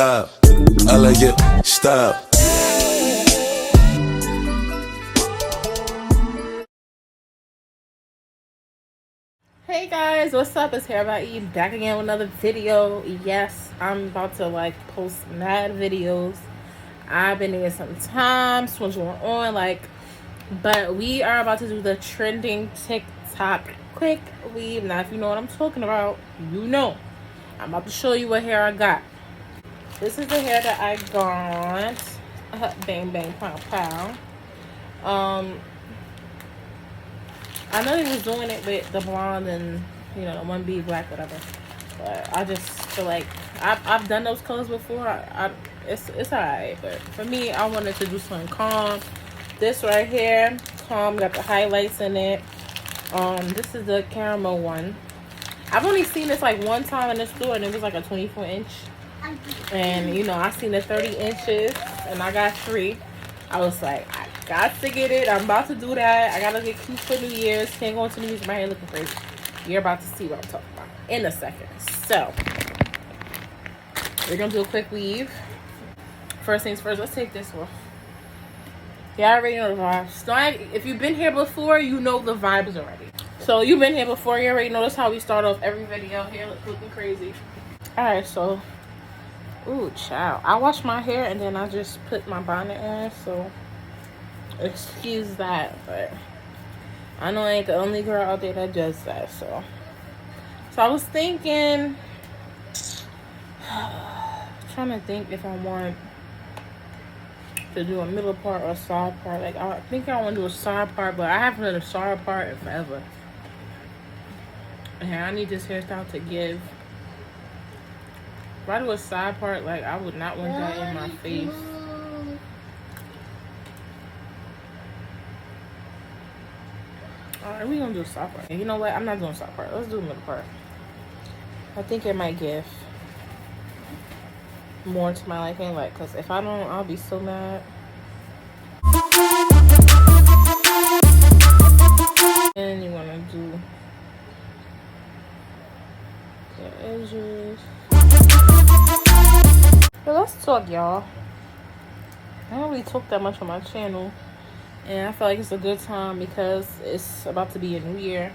style. I like your style. Hey guys, what's up? It's Hair by E back again with another video. Yes, I'm about to post mad videos. I've been needing some time, what's going on, but we are about to do the trending TikTok quick weave. Now, if you know what I'm talking about, you know. I'm about to show you what hair I got. This is the hair that I got. Bang, bang, pow, pow. I know he was doing it with the blonde and, you know, the 1B black, whatever. But I just feel like I've done those colors before. It's alright. But for me, I wanted to do something calm. This right here, calm, got the highlights in it. This is the caramel one. I've only seen this like one time in the store, and it was like a 24-inch. And, you know, I seen the 30 inches, and I got 3. I was like, I got to get it. I'm about to do that. I gotta get cute for New Year's. Can't go into New Year's with my hair looking crazy. You're about to see what I'm talking about in a second. So, we're gonna do a quick weave. First things first, let's take this off. Yeah, I already know the vibes. So if you've been here before, you know the vibes already. So, you've been here before, you already know that's how we start off every video. Hair looking crazy. Alright, so, ooh, child. I wash my hair and then I just put my bonnet in, so excuse that, but I know I ain't the only girl out there that does that. So I was thinking, trying to think if I want to do a middle part or a side part. Like, I think I want to do a side part, but I haven't done a side part in forever. And I need this hairstyle to give. If I do a side part, like, I would not want that in my face. Alright, we gonna do a side part. You know what? I'm not doing a side part. Let's do a middle part. I think it might give more to my liking. Like, cause if I don't, I'll be so mad. And you wanna do the edges. So let's talk, y'all. I don't really talk that much on my channel. And I feel like it's a good time because it's about to be a new year.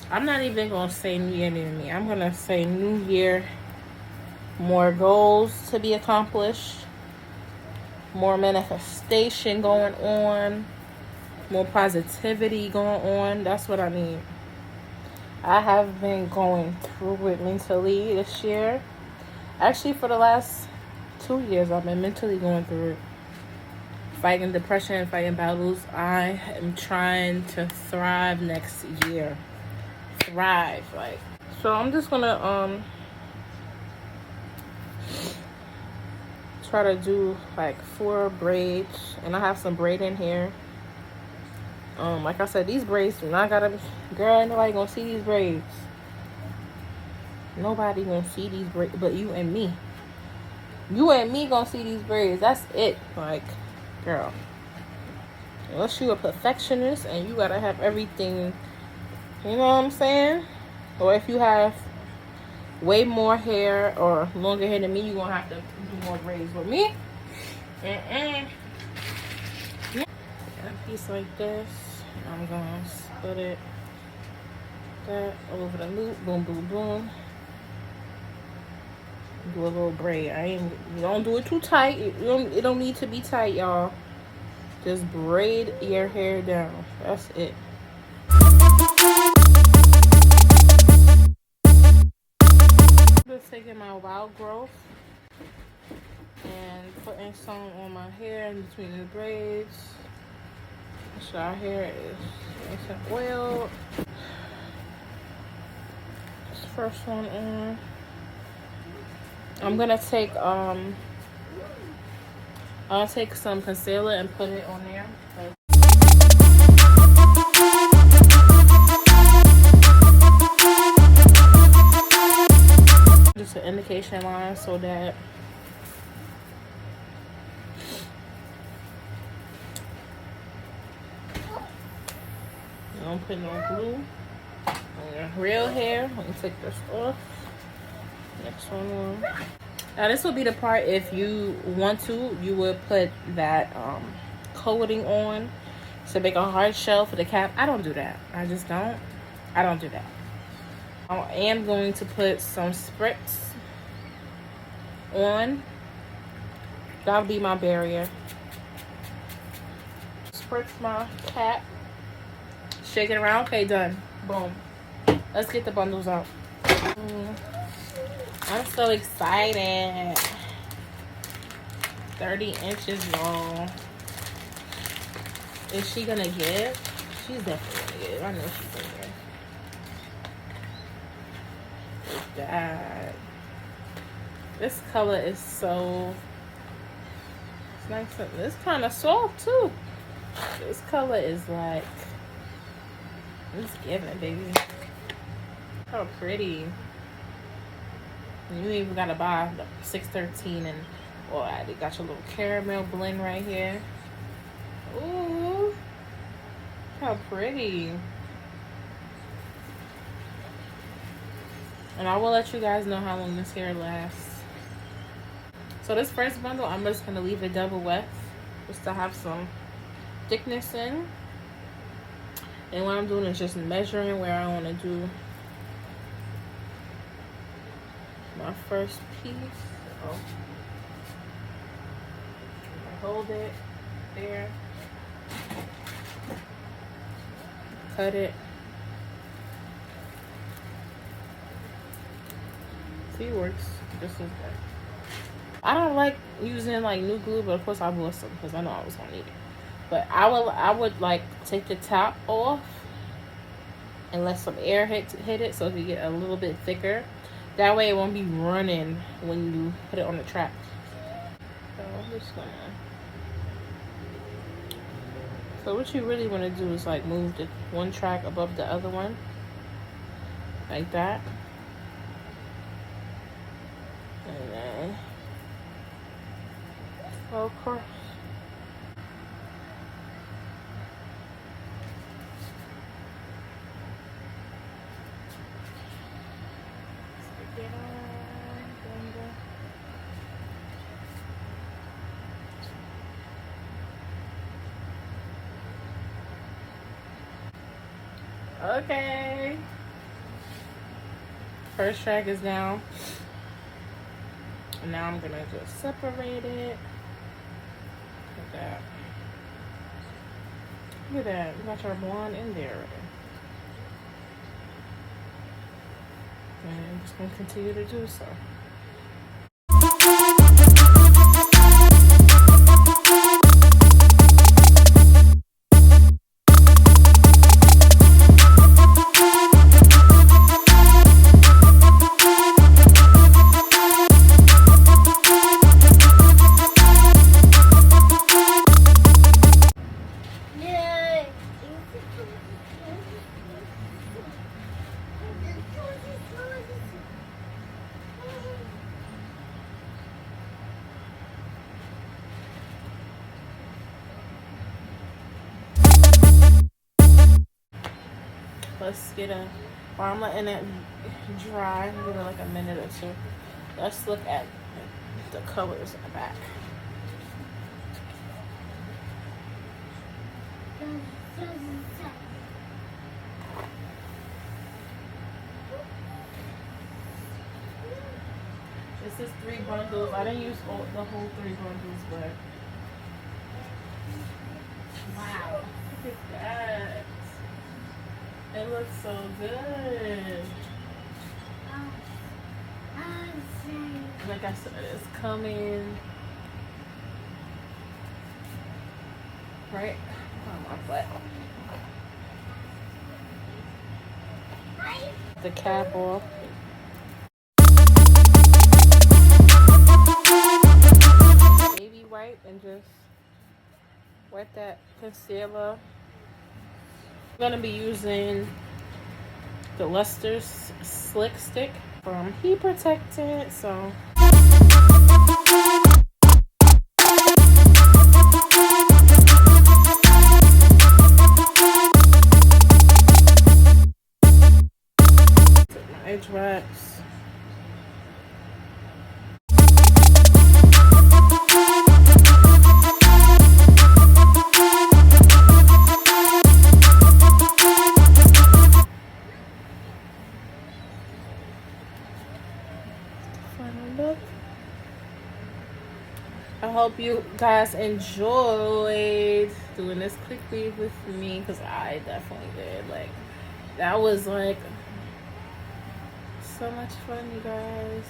I'm not even going to say new year near me. I'm going to say new year. More goals to be accomplished. More manifestation going on. More positivity going on. That's what I need. I have been going through it mentally this year. Actually, for the last 2 years, I've been mentally going through it. Fighting depression, fighting battles. I am trying to thrive next year. Thrive, like. So I'm just gonna try to do like 4 braids, and I have some braiding here. Like I said, these braids do not gotta be, girl, nobody gonna see these braids. Nobody gonna see these braids but you and me. You and me gonna see these braids. That's it. Like, girl, unless you a perfectionist and you gotta have everything, you know what I'm saying? Or if you have way more hair or longer hair than me, you gonna have to do more braids. With me, yeah, a piece like this, I'm gonna split it that over the loop, boom, boom, boom. Do a little braid. You don't do it too tight. It don't need to be tight, y'all. Just braid your hair down. That's it. Just taking my wild growth and putting some on my hair in between the braids. So our hair is nice and oiled. This first one on. I'm gonna take I'll take some concealer and put it on there. Just an indication line so that you don't put no glue on your real hair. Let me take this off. Next one on. Now this would be the part, if you want to, you would put that coating on to make a hard shell for the cap. I don't do that. I just don't. I don't do that. I am going to put some spritz on. That'll be my barrier. Spritz my cap. Shake it around. Okay, done. Boom. Let's get the bundles out. I'm so excited. 30 inches long. Is she gonna give? She's definitely gonna give. I know she's gonna give. Look at that. This color is so, it's nice. It's kind of soft too. This color is like, it's giving, baby. How pretty. You even gotta buy the 613 and, or they got your little caramel blend right here. Ooh, how pretty. And I will let you guys know how long this hair lasts. So this first bundle, I'm just gonna leave it double wet just to have some thickness in. And what I'm doing is just measuring where I want to do my first piece. Oh, I hold it there, cut it. See, it works just as good. I don't like using like new glue, but of course I bought some because I know I was gonna need it. But I would like take the top off and let some air hit it so it can get a little bit thicker. That way it won't be running when you put it on the track. So I'm just gonna. So what you really want to do is like move the one track above the other one, like that. And then go across. Okay. First track is down. And now I'm gonna just separate it. Look at that. Look at that. You got your blonde in there already. And I'm just gonna continue to do so. Let's get a, while I'm letting it dry, give it like a minute or two. Let's look at the colors in the back. This is 3 bundles. I didn't use the whole 3 bundles, but wow, look at that. It looks so good. Like I said, it's coming right on my butt. The cap off. Baby wipe and just wet that concealer. I'm gonna be using the Luster's Slick Stick from Heat Protectant. So take my edge wax. final look. I hope you guys enjoyed doing this quick weave with me, because I definitely did. Like, that was like so much fun, you guys.